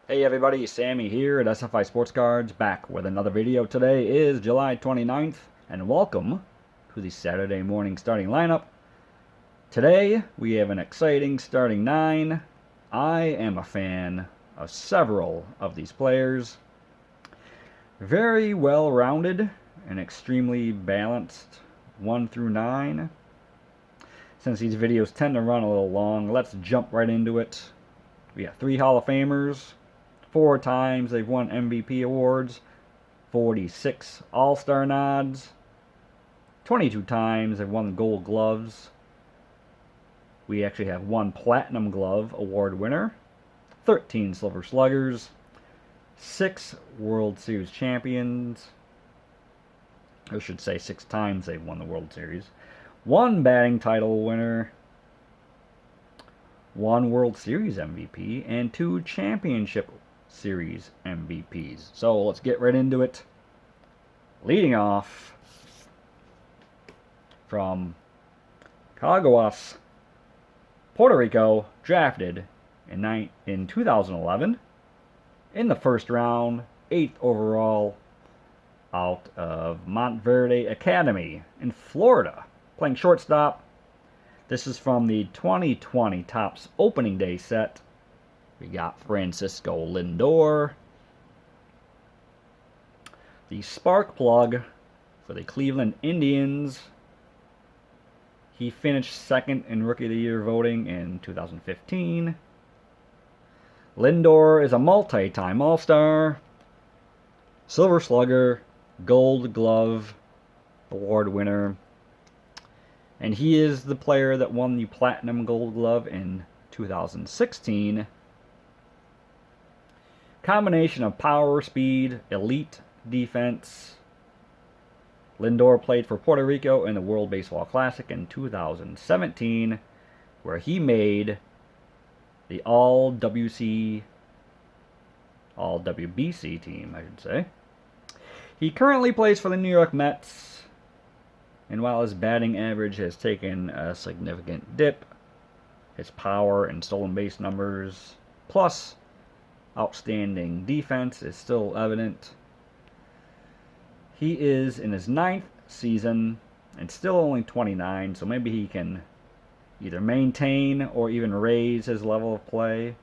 Hey everybody, Sammy here at SFI Sports Cards, back with another video. Today is July 29th, and welcome to the Saturday morning starting lineup. Today, we have an exciting starting 9. I am a fan of several of these players. Very well-rounded and extremely balanced 1 through 9. Since these videos tend to run a little long, let's jump right into it. We have 3 Hall of Famers. 4 times they've won MVP awards, 46 All-Star nods, 22 times they've won Gold Gloves. We actually have 1 Platinum Glove award winner, 13 Silver Sluggers, 6 World Series champions, I should say 6 times they've won the World Series, 1 batting title winner, 1 World Series MVP, and 2 Championship Series MVPs. So let's get right into it. Leading off from Caguas, Puerto Rico, drafted in 2011 in the first round, 8th overall, out of Montverde Academy in Florida, playing shortstop. This is from the 2020 Topps opening day set. We got Francisco Lindor, the spark plug for the Cleveland Indians. He finished 2nd in Rookie of the Year voting in 2015. Lindor is a multi-time All-Star, Silver Slugger, Gold Glove award winner, and he is the player that won the Platinum Gold Glove in 2016. Combination of power, speed, elite defense. Lindor played for Puerto Rico in the World Baseball Classic in 2017, where he made the All-WBC team, I should say. He currently plays for the New York Mets, and while his batting average has taken a significant dip, his power and stolen base numbers, plus outstanding defense, is still evident. He is in his 9th season and still only 29, so maybe he can either maintain or even raise his level of play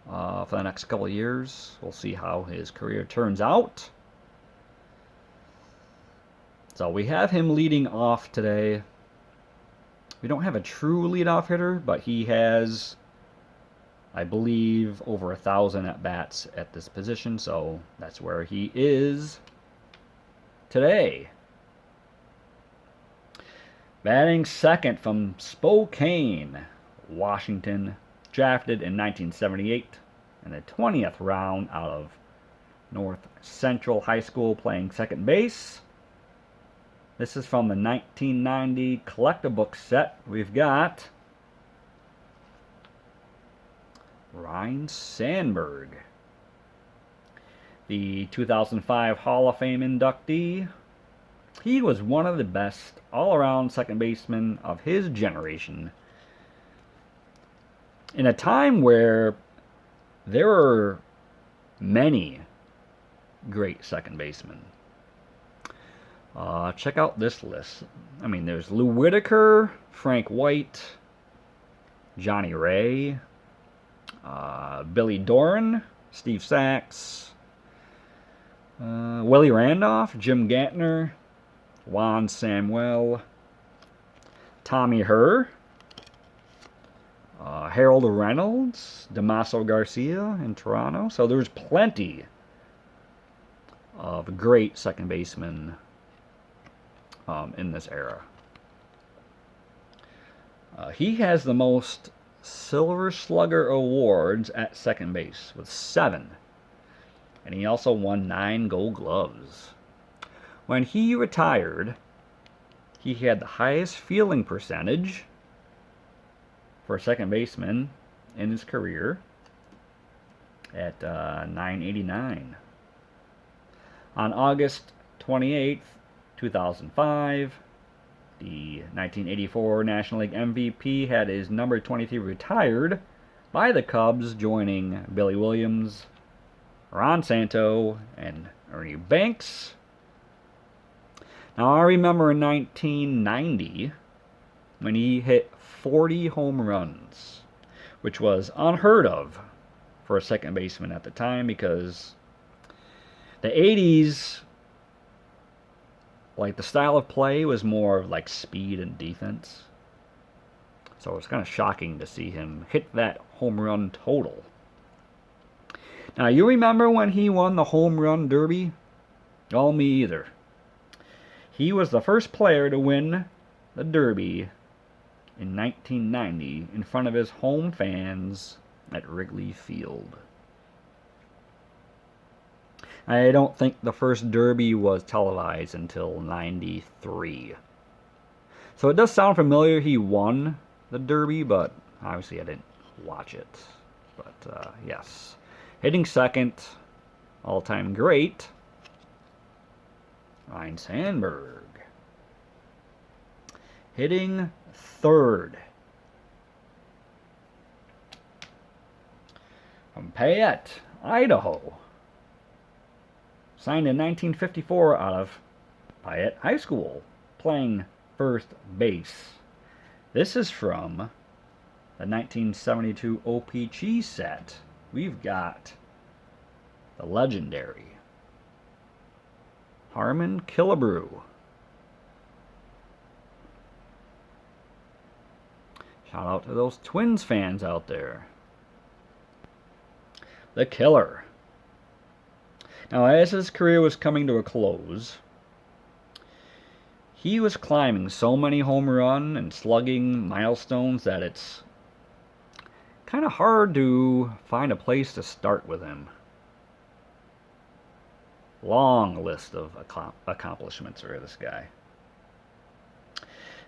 for the next couple of years. We'll see how his career turns out. So we have him leading off today. We don't have a true leadoff hitter, but he has, I believe, over 1,000 at-bats at this position, so that's where he is today. Batting second from Spokane, Washington, drafted in 1978 in the 20th round out of North Central High School, playing second base. This is from the 1990 Collectabook set. We've got Ryne Sandberg, the 2005 Hall of Fame inductee. He was one of the best all-around second basemen of his generation in a time where there were many great second basemen. Check out this list. I mean, there's Lou Whitaker, Frank White, Johnny Ray, Billy Doran, Steve Sax, Willie Randolph, Jim Gantner, Juan Samuel, Tommy Herr, Harold Reynolds, Damaso Garcia in Toronto. So there's plenty of great second basemen in this era. He has the most Silver Slugger awards at second base with 7. And he also won 9 Gold Gloves. When he retired, he had the highest fielding percentage for a second baseman in his career at .989. On August 28th, 2005, the 1984 National League MVP had his number 23 retired by the Cubs, joining Billy Williams, Ron Santo, and Ernie Banks. Now, I remember in 1990 when he hit 40 home runs, which was unheard of for a second baseman at the time, because the 80s, like, the style of play was more of like speed and defense. So it's kind of shocking to see him hit that home run total. Now, you remember when he won the home run derby? Oh, me either. He was the first player to win the derby in 1990 in front of his home fans at Wrigley Field. I don't think the first derby was televised until 93. So it does sound familiar he won the derby, but obviously I didn't watch it. But yes, hitting second, all-time great, Ryne Sandberg. Hitting third, from Payette, Idaho. Signed in 1954 out of Payette High School, playing first base. This is from the 1972 OPC set. We've got the legendary Harmon Killebrew. Shout out to those Twins fans out there. The Killer. Now, as his career was coming to a close, he was climbing so many home run and slugging milestones that it's kind of hard to find a place to start with him. Long list of accomplishments for this guy.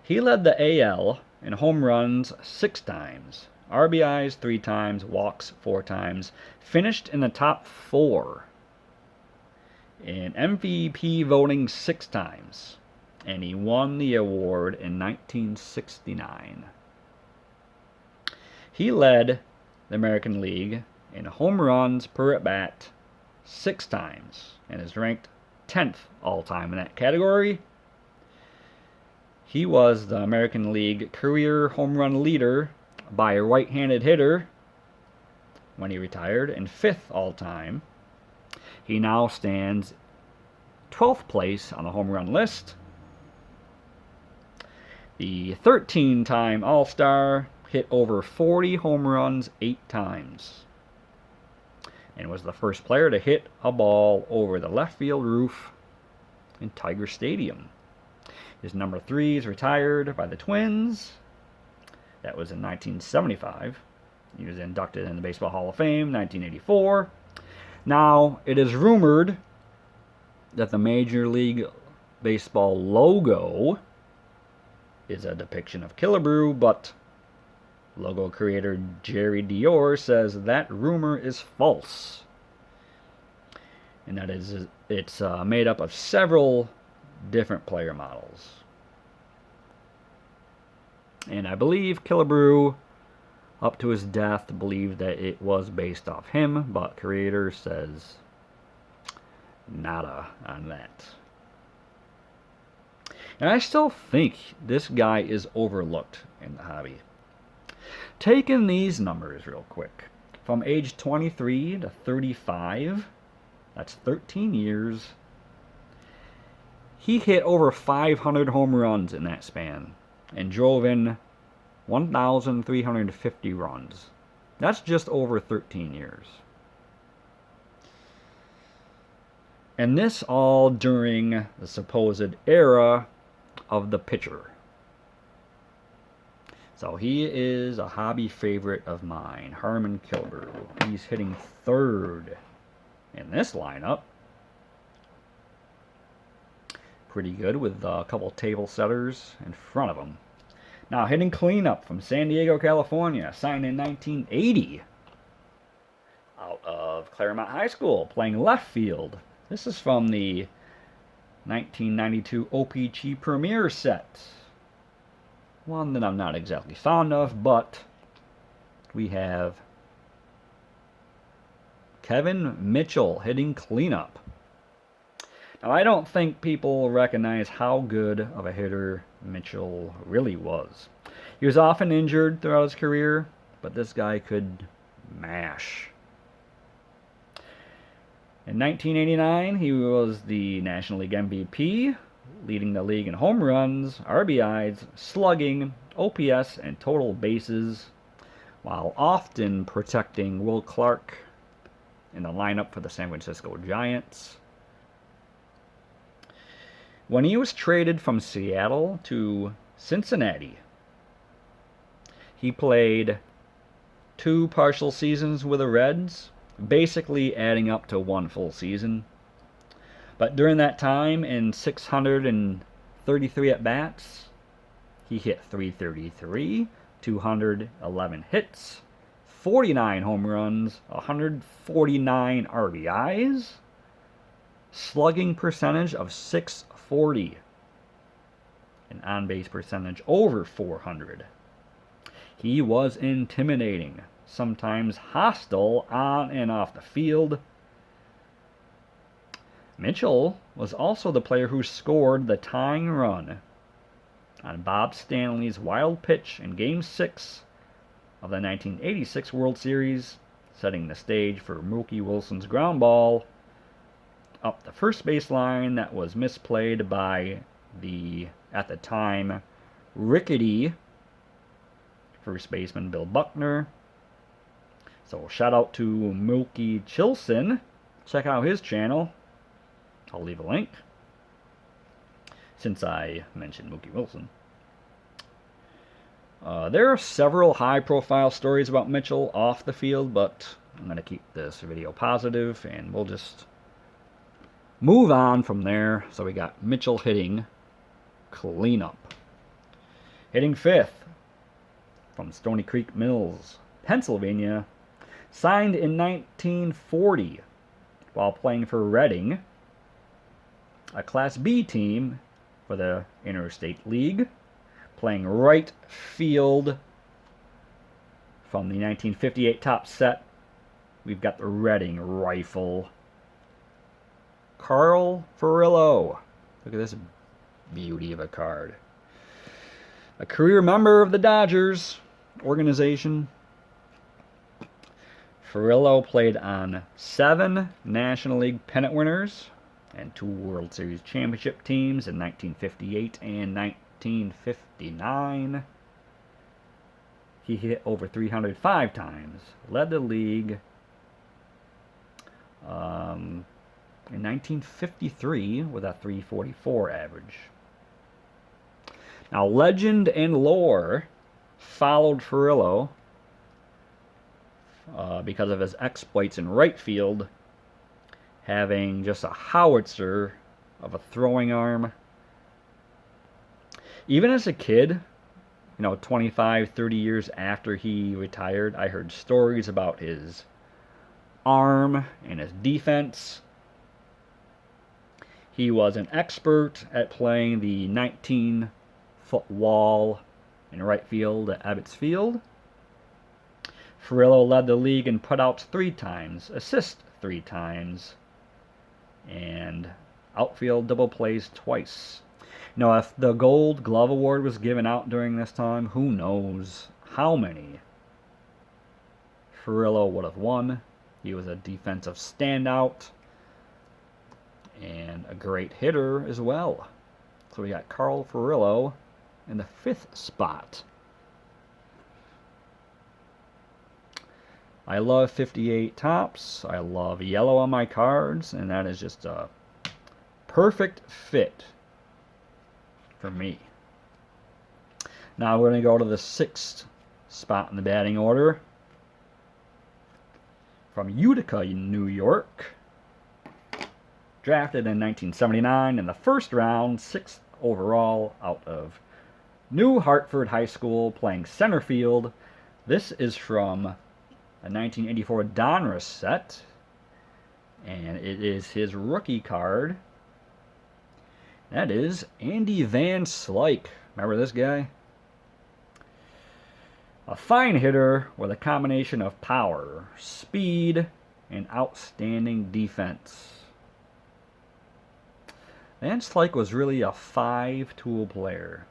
He led the AL in home runs 6 times, RBIs 3 times, walks 4 times, finished in the top 4 in MVP voting 6 times, and he won the award in 1969. He led the American League in home runs per at-bat 6 times and is ranked 10th all-time in that category. He was the American League career home run leader by a right-handed hitter when he retired, and 5th all-time. He now stands 12th place on the home run list. The 13-time All-Star hit over 40 home runs 8 times and was the first player to hit a ball over the left field roof in Tiger Stadium. His number 3 is retired by the Twins. That was in 1975. He was inducted in the Baseball Hall of Fame, 1984. Now, it is rumored that the Major League Baseball logo is a depiction of Killebrew, but logo creator Jerry Dior says that rumor is false. And that is, it's made up of several different player models. And I believe Killebrew, up to his death, believed that it was based off him, but creator says nada on that. And I still think this guy is overlooked in the hobby. Taking these numbers real quick, from age 23 to 35, that's 13 years, he hit over 500 home runs in that span and drove in 1,350 runs. That's just over 13 years. And this all during the supposed era of the pitcher. So he is a hobby favorite of mine, Harmon Killebrew. He's hitting third in this lineup. Pretty good with a couple table setters in front of him. Now, hitting cleanup from San Diego, California, signed in 1980 out of Claremont High School, playing left field. This is from the 1992 OPC Premier set. One that I'm not exactly fond of, but we have Kevin Mitchell hitting cleanup. Now, I don't think people recognize how good of a hitter Mitchell really was. He was often injured throughout his career, but this guy could mash. In 1989, he was the National League MVP, leading the league in home runs, RBIs, slugging, OPS, and total bases, while often protecting Will Clark in the lineup for the San Francisco Giants. When he was traded from Seattle to Cincinnati, he played 2 partial seasons with the Reds, basically adding up to 1 full season. But during that time, in 633 at-bats, he hit .333, 211 hits, 49 home runs, 149 RBIs, slugging percentage of .640, an on-base percentage over .400. He was intimidating, sometimes hostile on and off the field. Mitchell was also the player who scored the tying run on Bob Stanley's wild pitch in Game 6 of the 1986 World Series, setting the stage for Mookie Wilson's ground ball up the first baseline that was misplayed by the, at the time, rickety first baseman Bill Buckner. So shout out to Mookie Chilson. Check out his channel. I'll leave a link since I mentioned Mookie Wilson. There are several high-profile stories about Mitchell off the field, but I'm going to keep this video positive, and we'll just move on from there. So we got Mitchell hitting cleanup. Hitting 5th from Stony Creek Mills, Pennsylvania, signed in 1940 while playing for Reading, a Class B team for the Interstate League, playing right field. From the 1958 top set, we've got the Reading rifle, Carl Furillo. Look at this beauty of a card. A career member of the Dodgers organization. Furillo played on 7 National League pennant winners and 2 World Series championship teams in 1958 and 1959. He hit over 305 times, led the league in 1953 with a .344 average. Now, legend and lore followed Furillo because of his exploits in right field, having just a howitzer of a throwing arm. Even as a kid, 25, 30 years after he retired, I heard stories about his arm and his defense. He was an expert at playing the 19-foot wall in right field at Ebbets Field. Furillo led the league in putouts 3 times, assists 3 times, and outfield double plays twice. If the Gold Glove Award was given out during this time, who knows how many Furillo would have won. He was a defensive standout and a great hitter as well. So we got Carl Furillo in the 5th spot. I love 58 tops. I love yellow on my cards, and that is just a perfect fit for me. Now we're going to go to the 6th spot in the batting order. From Utica, New York. Drafted in 1979 in the 1st round, 6th overall out of New Hartford High School, playing center field. This is from a 1984 Donruss set, and it is his rookie card. That is Andy Van Slyke. Remember this guy? A fine hitter with a combination of power, speed, and outstanding defense. Van Slyke was really a five-tool player.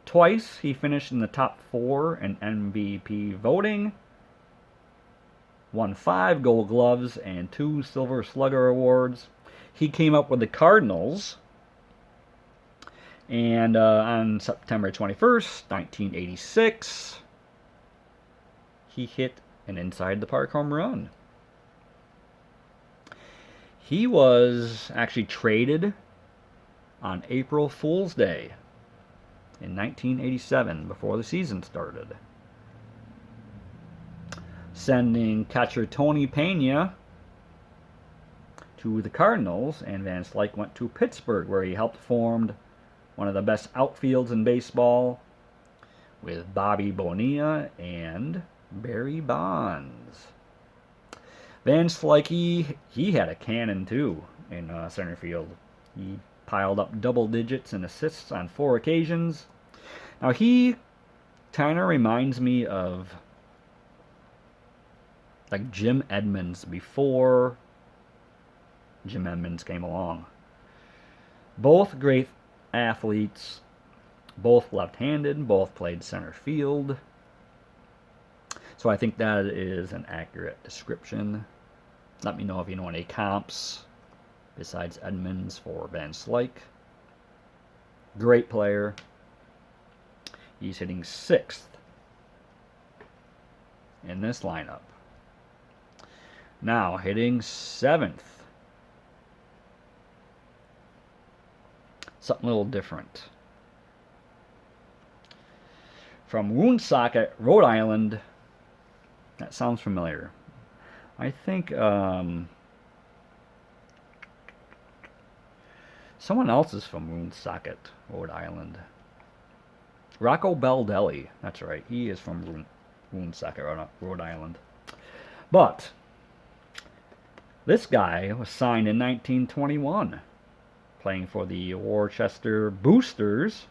Twice he finished in the top 4 in MVP voting, won 5 Gold Gloves and 2 Silver Slugger awards. He came up with the Cardinals, and on September 21st, 1986, he hit an inside-the-park home run. He was actually traded on April Fool's Day in 1987, before the season started, sending catcher Tony Pena to the Cardinals, and Van Slyke went to Pittsburgh, where he helped form one of the best outfields in baseball with Bobby Bonilla and Barry Bonds. Van Slyke, he had a cannon too in center field. He piled up double digits in assists on 4 occasions. Now he kind of reminds me of like Jim Edmonds before Jim Edmonds came along. Both great athletes, both left-handed, both played center field. So I think that is an accurate description. Let me know if you know any comps besides Edmonds for Van Slyke. Great player. He's hitting 6th in this lineup. Now hitting 7th. Something a little different. From Woonsocket, Rhode Island. That sounds familiar. I think someone else is from Woonsocket, Rhode Island. Rocco Baldelli. That's right. He is from Woonsocket, Rhode Island. But this guy was signed in 1921, playing for the Worcester Boosters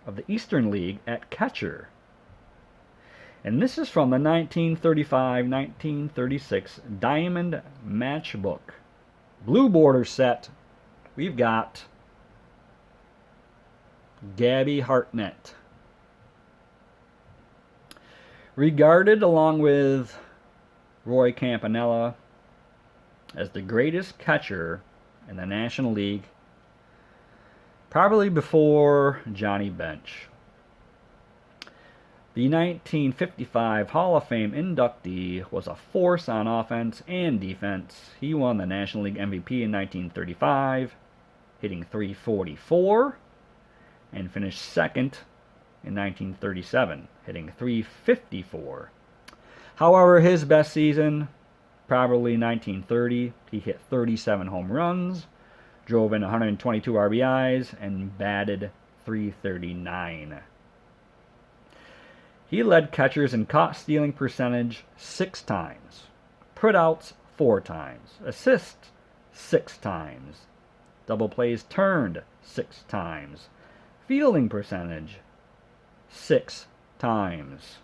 of the Eastern League at catcher. And this is from the 1935-1936 Diamond Matchbook. Blue border set. We've got Gabby Hartnett. Regarded, along with Roy Campanella, as the greatest catcher in the National League, probably before Johnny Bench. The 1955 Hall of Fame inductee was a force on offense and defense. He won the National League MVP in 1935, hitting .344, and finished second in 1937, hitting .354. However, his best season, probably 1930, he hit 37 home runs, drove in 122 RBIs, and batted .339. He led catchers in caught stealing percentage 6 times, putouts 4 times, assists 6 times, double plays turned 6 times, fielding percentage 6 times.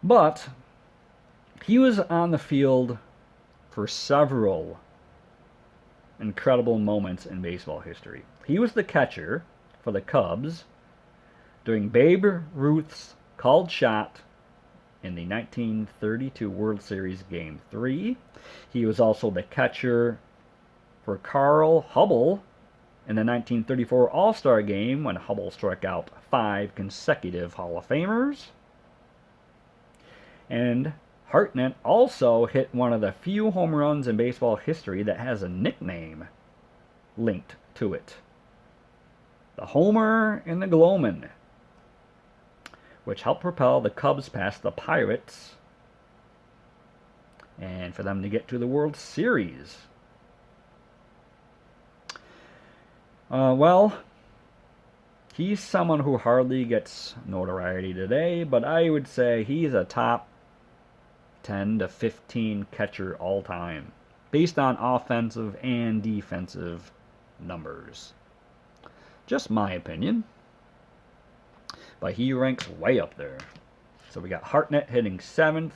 But he was on the field for several incredible moments in baseball history. He was the catcher for the Cubs during Babe Ruth's called shot in the 1932 World Series Game 3. He was also the catcher for Carl Hubble in the 1934 All-Star Game when Hubble struck out 5 consecutive Hall of Famers. And Hartnett also hit one of the few home runs in baseball history that has a nickname linked to it. The Homer and the Glowman, which helped propel the Cubs past the Pirates and for them to get to the World Series. Well, he's someone who hardly gets notoriety today, but I would say he's a top 10 to 15 catcher all time, based on offensive and defensive numbers. Just my opinion. But he ranks way up there. So we got Hartnett hitting 7th.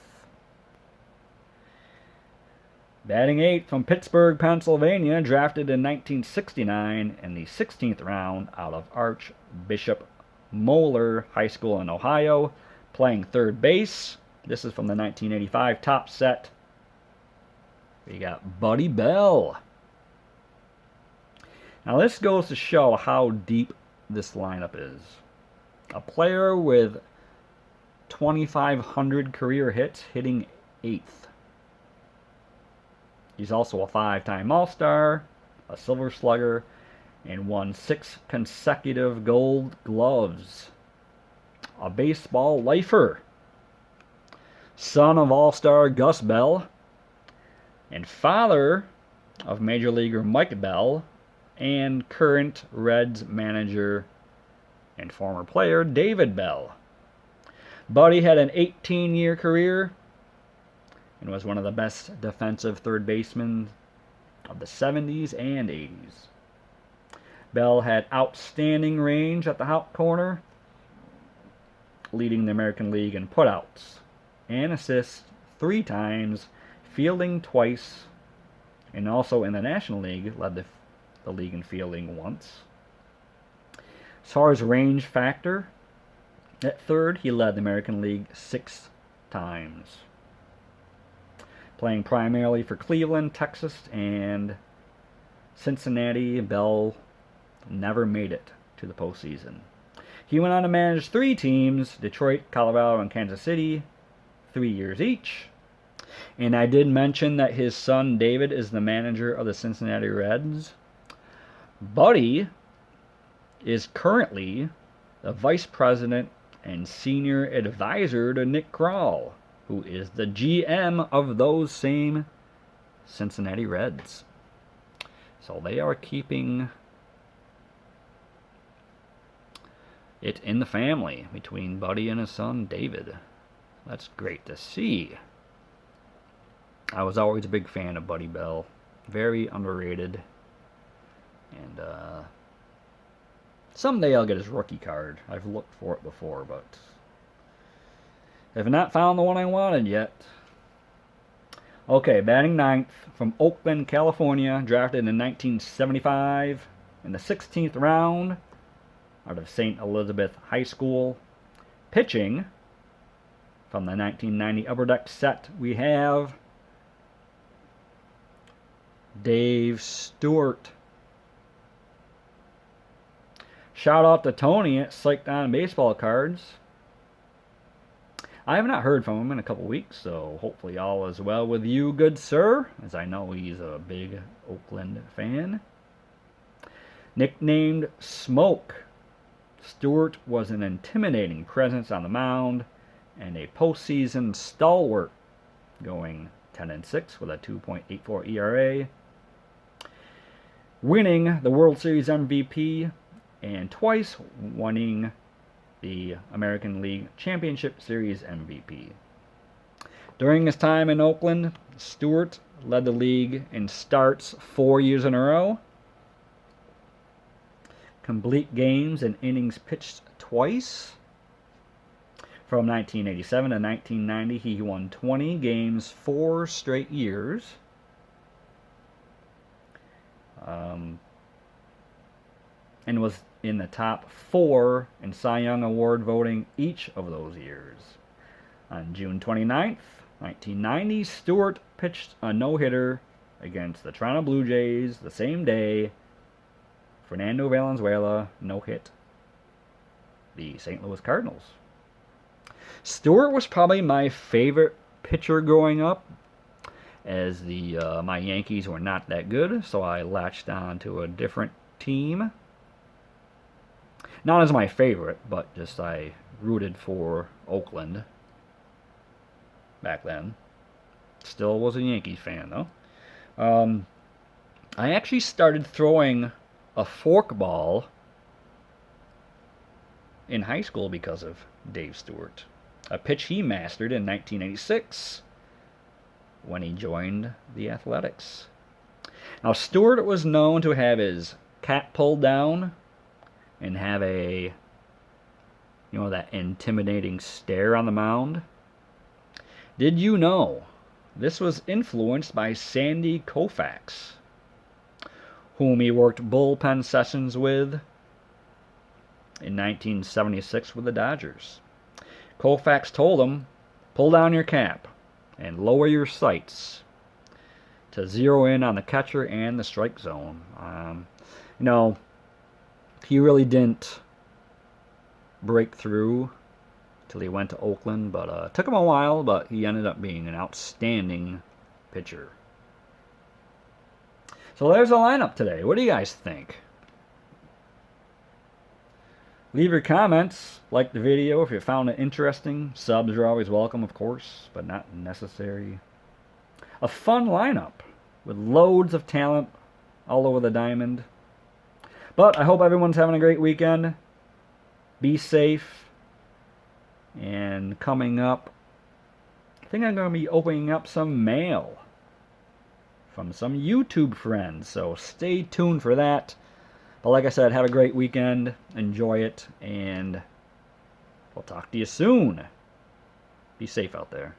Batting 8th from Pittsburgh, Pennsylvania, drafted in 1969 in the 16th round out of Archbishop Moeller High School in Ohio, playing third base. This is from the 1985 top set. We got Buddy Bell. Now this goes to show how deep this lineup is. A player with 2,500 career hits, hitting 8th. He's also a 5-time All-Star, a Silver Slugger, and won 6 consecutive Gold Gloves. A baseball lifer. Son of All-Star Gus Bell, and father of Major Leaguer Mike Bell, and current Reds manager and former player David Bell. Buddy had an 18-year career and was one of the best defensive third basemen of the 70s and 80s. Bell had outstanding range at the hot corner, leading the American League in putouts and assists 3 times, fielding twice, and also in the National League led the league in fielding once. As far as range factor, at third he led the American League 6 times. Playing primarily for Cleveland, Texas, and Cincinnati, Bell never made it to the postseason. He went on to manage 3 teams, Detroit, Colorado, and Kansas City, 3 years each. And I did mention that his son David is the manager of the Cincinnati Reds. Buddy is currently the vice president and senior advisor to Nick Krall, who is the GM of those same Cincinnati Reds. So they are keeping it in the family between Buddy and his son David. That's great to see. I was always a big fan of Buddy Bell. Very underrated. And someday I'll get his rookie card. I've looked for it before, but have not found the one I wanted yet. Okay, batting 9th from Oakland, California, drafted in 1975 in the 16th round out of St. Elizabeth High School. Pitching from the 1990 Upper Deck set, we have Dave Stewart. Shout out to Tony at Psyched On Baseball Cards. I have not heard from him in a couple weeks, so hopefully all is well with you, good sir, as I know he's a big Oakland fan. Nicknamed Smoke, Stewart was an intimidating presence on the mound and a postseason stalwart, going 10-6 with a 2.84 ERA, winning the World Series MVP and twice winning the American League Championship Series MVP. During his time in Oakland, Stewart led the league in starts 4 years in a row, complete games and innings pitched twice. From 1987 to 1990, he won 20 games 4 straight years. And was in the top 4 in Cy Young Award voting each of those years. On June 29th, 1990, Stewart pitched a no-hitter against the Toronto Blue Jays the same day. Fernando Valenzuela no-hit the St. Louis Cardinals. Stewart was probably my favorite pitcher growing up, as my Yankees were not that good, so I latched on to a different team. Not as my favorite, but just I rooted for Oakland back then. Still was a Yankees fan, though. I actually started throwing a forkball in high school because of Dave Stewart, a pitch he mastered in 1986 when he joined the Athletics. Now, Stewart was known to have his cap pulled down and have a You know, that intimidating stare on the mound? Did you know this was influenced by Sandy Koufax, whom he worked bullpen sessions with in 1976 with the Dodgers? Koufax told him, pull down your cap and lower your sights to zero in on the catcher and the strike zone. You know, he really didn't break through till he went to Oakland, but it took him a while, but he ended up being an outstanding pitcher. So there's the lineup today. What do you guys think? Leave your comments, like the video if you found it interesting. Subs are always welcome, of course, but not necessary. A fun lineup with loads of talent all over the diamond. But I hope everyone's having a great weekend. Be safe. And coming up, I think I'm going to be opening up some mail from some YouTube friends. So stay tuned for that. But like I said, have a great weekend. Enjoy it. And we'll talk to you soon. Be safe out there.